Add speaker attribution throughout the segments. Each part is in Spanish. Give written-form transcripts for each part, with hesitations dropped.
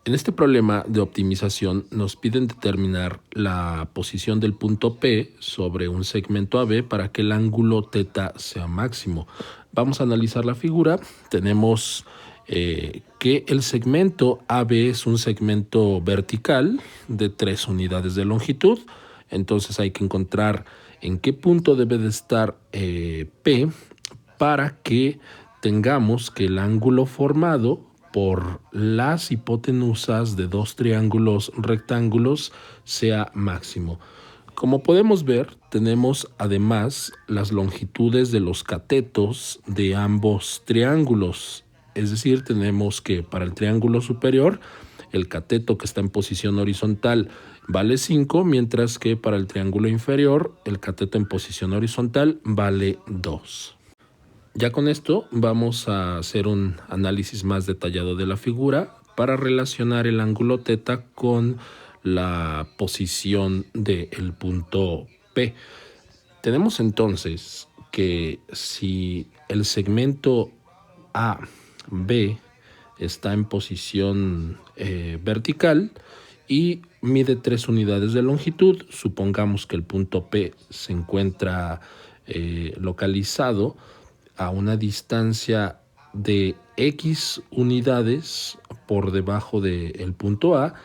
Speaker 1: En este problema de optimización nos piden determinar la posición del punto P sobre un segmento AB para que el ángulo θ sea máximo. Vamos a analizar la figura. Tenemos que el segmento AB es un segmento vertical de 3 unidades de longitud. Entonces hay que encontrar en qué punto debe de estar P para que tengamos que el ángulo formado por las hipotenusas de dos triángulos rectángulos sea máximo. Como podemos ver, tenemos además las longitudes de los catetos de ambos triángulos. Es decir, tenemos que para el triángulo superior, el cateto que está en posición horizontal vale 5, mientras que para el triángulo inferior, el cateto en posición horizontal vale 2. Ya con esto vamos a hacer un análisis más detallado de la figura para relacionar el ángulo θ con la posición del punto P. Tenemos entonces que si el segmento AB está en posición vertical y mide 3 unidades de longitud, supongamos que el punto P se encuentra localizado a una distancia de X unidades por debajo del punto A,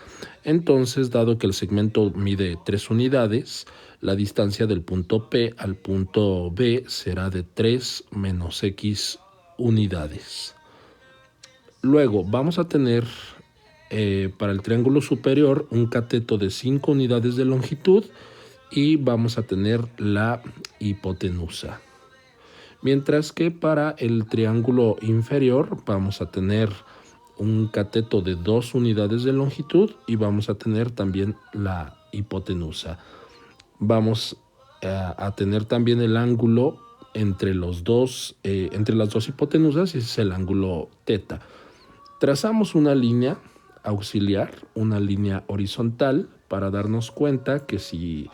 Speaker 1: entonces, dado que el segmento mide 3 unidades, la distancia del punto P al punto B será de 3 menos X unidades. Luego vamos a tener para el triángulo superior un cateto de 5 unidades de longitud y vamos a tener la hipotenusa. Mientras que para el triángulo inferior vamos a tener un cateto de 2 unidades de longitud y vamos a tener también la hipotenusa. Vamos a tener también el ángulo entre las dos hipotenusas, y ese es el ángulo θ. Trazamos una línea auxiliar, una línea horizontal, para darnos cuenta que si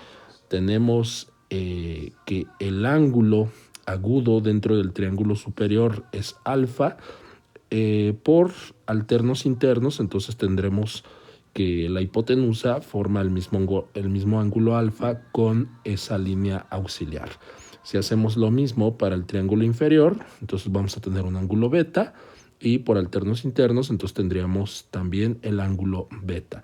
Speaker 1: tenemos que el ángulo agudo dentro del triángulo superior es alfa, por alternos internos, entonces tendremos que la hipotenusa forma el mismo ángulo alfa con esa línea auxiliar. Si hacemos lo mismo para el triángulo inferior, entonces vamos a tener un ángulo beta, y por alternos internos, entonces tendríamos también el ángulo beta.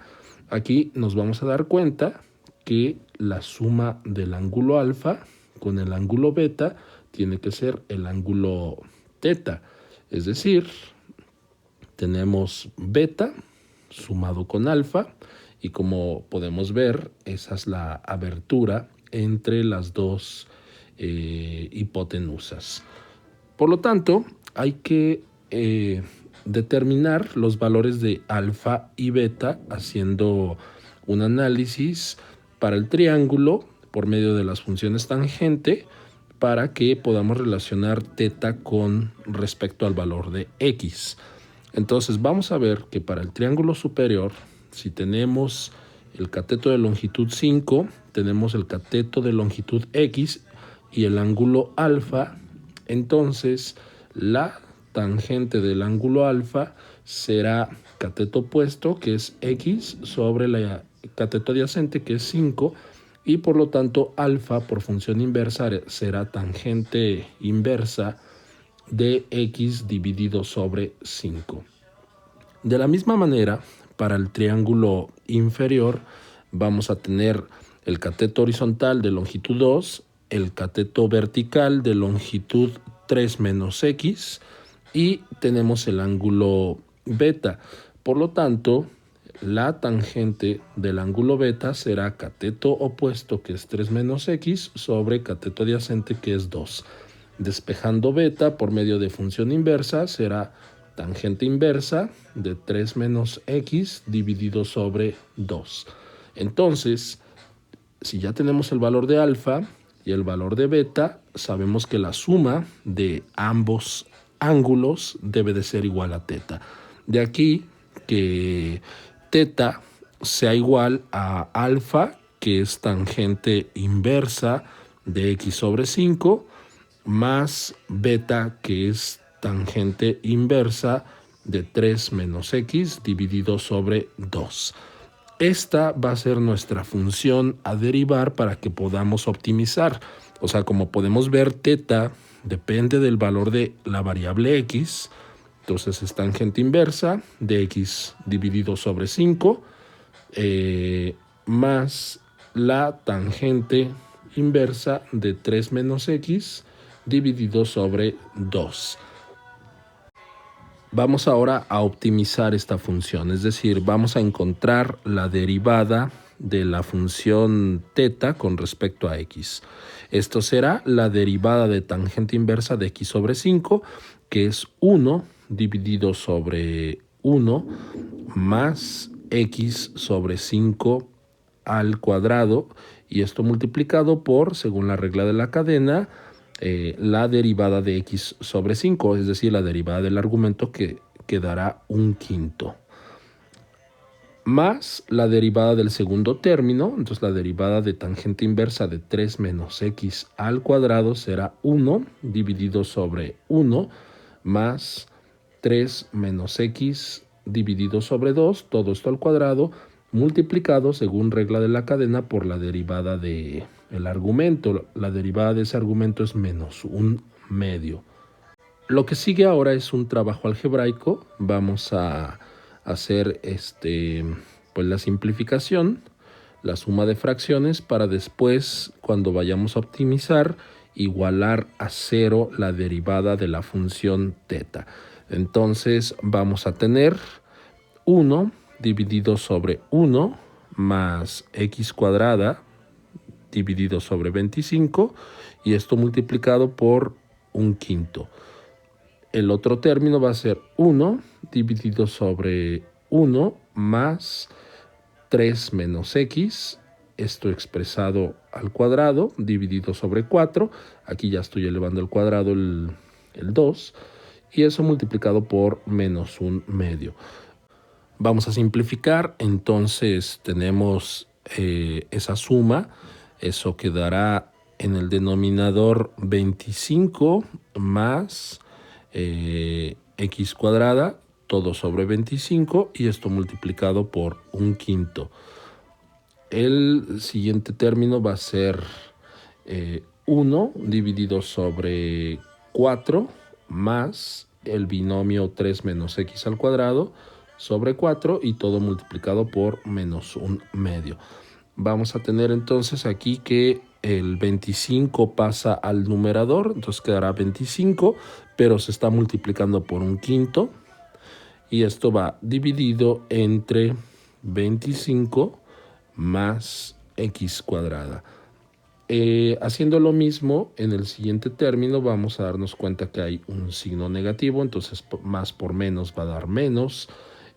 Speaker 1: Aquí nos vamos a dar cuenta que la suma del ángulo alfa con el ángulo beta tiene que ser el ángulo θ. Es decir, tenemos beta sumado con alfa, y como podemos ver, esa es la abertura entre las dos hipotenusas. Por lo tanto, hay que determinar los valores de alfa y beta haciendo un análisis para el triángulo por medio de las funciones tangente, para que podamos relacionar θ con respecto al valor de x. Entonces vamos a ver que para el triángulo superior, si tenemos el cateto de longitud 5, tenemos el cateto de longitud x y el ángulo alfa, entonces la tangente del ángulo alfa será cateto opuesto, que es x, sobre el cateto adyacente, que es 5, y por lo tanto alfa por función inversa será tangente inversa de x dividido sobre 5. De la misma manera, para el triángulo inferior vamos a tener el cateto horizontal de longitud 2, el cateto vertical de longitud 3 menos x, y tenemos el ángulo beta. Por lo tanto, la tangente del ángulo beta será cateto opuesto, que es 3 menos x, sobre cateto adyacente, que es 2. Despejando beta por medio de función inversa, será tangente inversa de 3 menos x dividido sobre 2. Entonces, si ya tenemos el valor de alfa y el valor de beta, sabemos que la suma de ambos ángulos debe de ser igual a θ. De aquí que θ sea igual a alfa, que es tangente inversa de x sobre 5, más beta, que es tangente inversa de 3 menos x dividido sobre 2. Esta va a ser nuestra función a derivar para que podamos optimizar. O sea, como podemos ver, teta depende del valor de la variable x. Entonces es tangente inversa de x dividido sobre 5 más la tangente inversa de 3 menos x dividido sobre 2. Vamos ahora a optimizar esta función, es decir, vamos a encontrar la derivada de la función teta con respecto a x. Esto será la derivada de tangente inversa de x sobre 5, que es 1 dividido sobre 1 más x sobre 5 al cuadrado, y esto multiplicado por, según la regla de la cadena, la derivada de x sobre 5, es decir, la derivada del argumento, que quedará un quinto, más la derivada del segundo término. Entonces la derivada de tangente inversa de 3 menos x al cuadrado será 1 dividido sobre 1 más 3 menos x dividido sobre 2, todo esto al cuadrado, multiplicado según regla de la cadena por la derivada del argumento. La derivada de ese argumento es menos un medio. Lo que sigue ahora es un trabajo algebraico. Vamos a hacer pues la simplificación, la suma de fracciones, para después, cuando vayamos a optimizar, igualar a 0 la derivada de la función teta. Entonces vamos a tener 1 dividido sobre 1 más x cuadrada dividido sobre 25, y esto multiplicado por un quinto. El otro término va a ser 1 dividido sobre 1 más 3 menos x, esto expresado al cuadrado, dividido sobre 4. Aquí ya estoy elevando al cuadrado el 2, y eso multiplicado por menos un medio. Vamos a simplificar, entonces tenemos esa suma, eso quedará en el denominador 25 más x cuadrada, todo sobre 25, y esto multiplicado por un quinto. El siguiente término va a ser 1 dividido sobre 4 más el binomio 3 menos x al cuadrado sobre 4, y todo multiplicado por menos un medio. Vamos a tener entonces aquí que el 25 pasa al numerador, entonces quedará 25, pero se está multiplicando por un quinto, y esto va dividido entre 25 más x cuadrada. Haciendo lo mismo en el siguiente término, vamos a darnos cuenta que hay un signo negativo, entonces más por menos va a dar menos.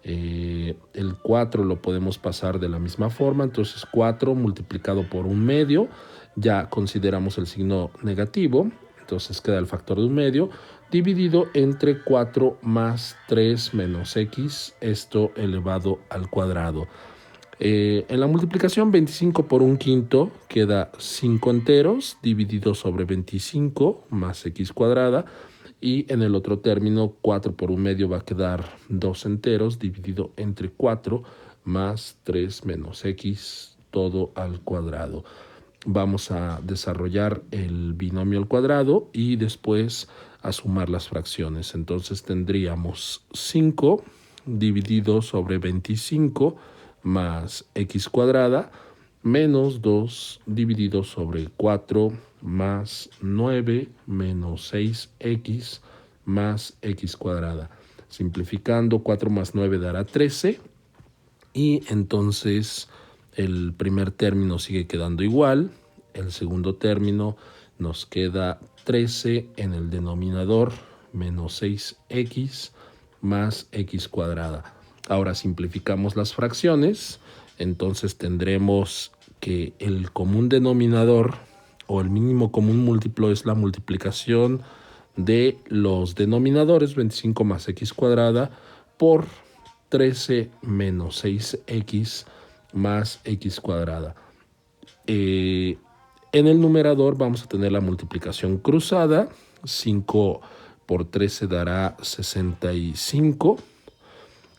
Speaker 1: El 4 lo podemos pasar de la misma forma, entonces 4 multiplicado por un medio, ya consideramos el signo negativo, entonces queda el factor de un medio, dividido entre 4 más 3 menos x, esto elevado al cuadrado. En la multiplicación, 25 por un quinto queda 5 enteros, dividido sobre 25 más x cuadrada, y en el otro término 4 por un medio va a quedar 2 enteros, dividido entre 4 más 3 menos x, todo al cuadrado. Vamos a desarrollar el binomio al cuadrado y después a sumar las fracciones. Entonces tendríamos 5 dividido sobre 25 más x cuadrada menos 2 dividido sobre 4 más 9 menos 6x más x cuadrada. Simplificando, 4 más 9 dará 13, y entonces el primer término sigue quedando igual. El segundo término nos queda 13 en el denominador menos 6x más x cuadrada. Ahora simplificamos las fracciones, entonces tendremos que el común denominador o el mínimo común múltiplo es la multiplicación de los denominadores, 25 más x cuadrada por 13 menos 6x más x cuadrada. En el numerador vamos a tener la multiplicación cruzada. 5 por 13 dará 65.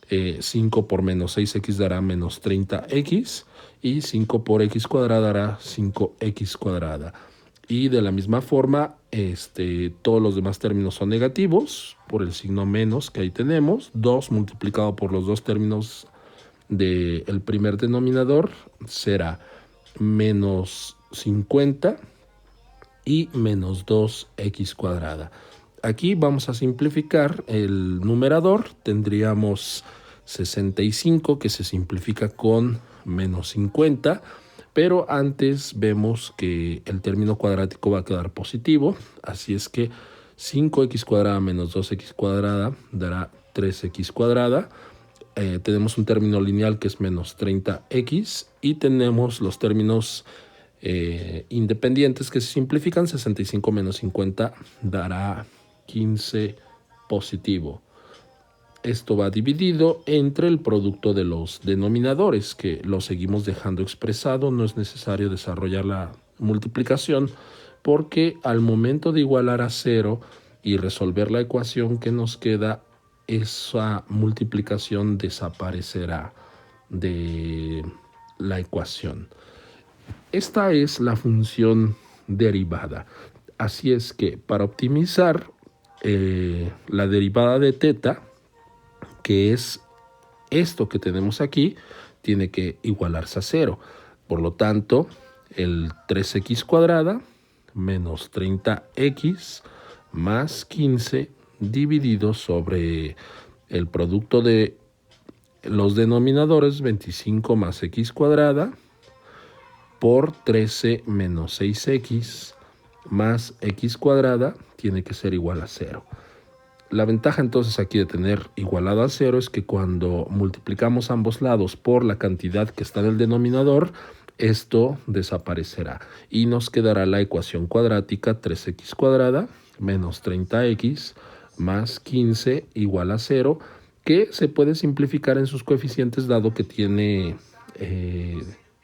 Speaker 1: 5 por menos 6x dará menos 30x y 5 por x cuadrada dará 5x cuadrada. Y de la misma forma, todos los demás términos son negativos por el signo menos que ahí tenemos. 2 multiplicado por los dos términos del primer denominador será menos 50 y menos 2x cuadrada. Aquí vamos a simplificar el numerador. Tendríamos 65 que se simplifica con menos 50. Pero antes vemos que el término cuadrático va a quedar positivo. Así es que 5x cuadrada menos 2x cuadrada dará 3x cuadrada. Tenemos un término lineal que es menos 30x. Y tenemos los términos independientes que se simplifican. 65 menos 50 dará 15 positivo. Esto va dividido entre el producto de los denominadores, que lo seguimos dejando expresado. No es necesario desarrollar la multiplicación porque al momento de igualar a 0 y resolver la ecuación que nos queda, esa multiplicación desaparecerá de la ecuación. Esta es la función derivada. Así es que para optimizar la derivada de teta, que es esto que tenemos aquí, tiene que igualarse a 0. Por lo tanto, el 3x cuadrada menos 30x más 15 dividido sobre el producto de los denominadores, 25 más x cuadrada por 13 menos 6x más x cuadrada tiene que ser igual a 0. La ventaja entonces aquí de tener igualado a 0 es que cuando multiplicamos ambos lados por la cantidad que está en el denominador, esto desaparecerá y nos quedará la ecuación cuadrática 3x cuadrada menos 30x más 15 igual a 0, que se puede simplificar en sus coeficientes dado que tiene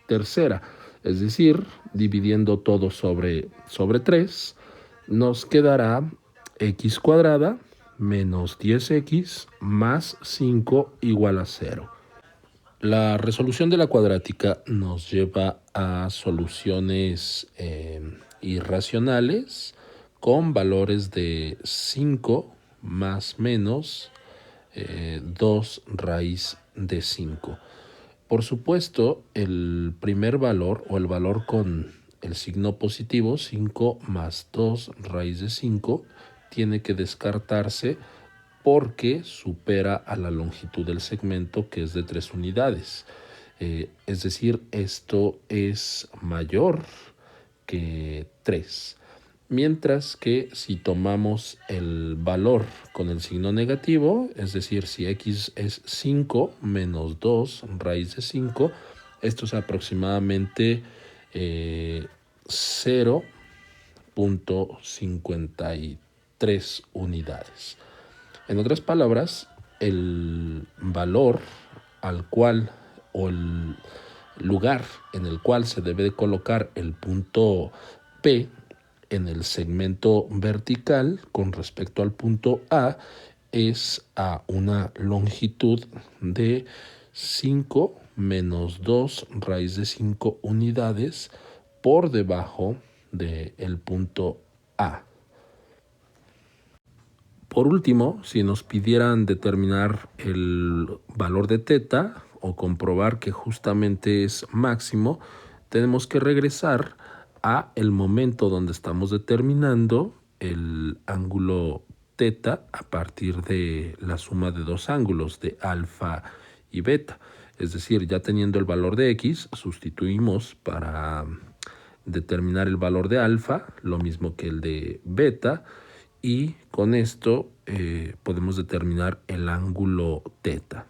Speaker 1: tercera. Es decir, dividiendo todo sobre 3, nos quedará x cuadrada menos 10x más 5 igual a 0. La resolución de la cuadrática nos lleva a soluciones irracionales con valores de 5 más menos 2 raíz de 5. Por supuesto, el primer valor o el valor con el signo positivo, 5 más 2 raíz de 5, tiene que descartarse porque supera a la longitud del segmento, que es de 3 unidades. Es decir, esto es mayor que 3. Mientras que si tomamos el valor con el signo negativo, es decir, si x es 5 menos 2 raíz de 5, esto es aproximadamente 0.53 unidades. En otras palabras, el valor al cual o el lugar en el cual se debe de colocar el punto P en el segmento vertical con respecto al punto A es a una longitud de 5 menos 2 raíz de 5 unidades por debajo del punto A. Por último, si nos pidieran determinar el valor de teta o comprobar que justamente es máximo, tenemos que regresar a el momento donde estamos determinando el ángulo teta a partir de la suma de dos ángulos, de alfa y beta. Es decir, ya teniendo el valor de x, sustituimos para determinar el valor de alfa, lo mismo que el de beta, y con esto podemos determinar el ángulo teta.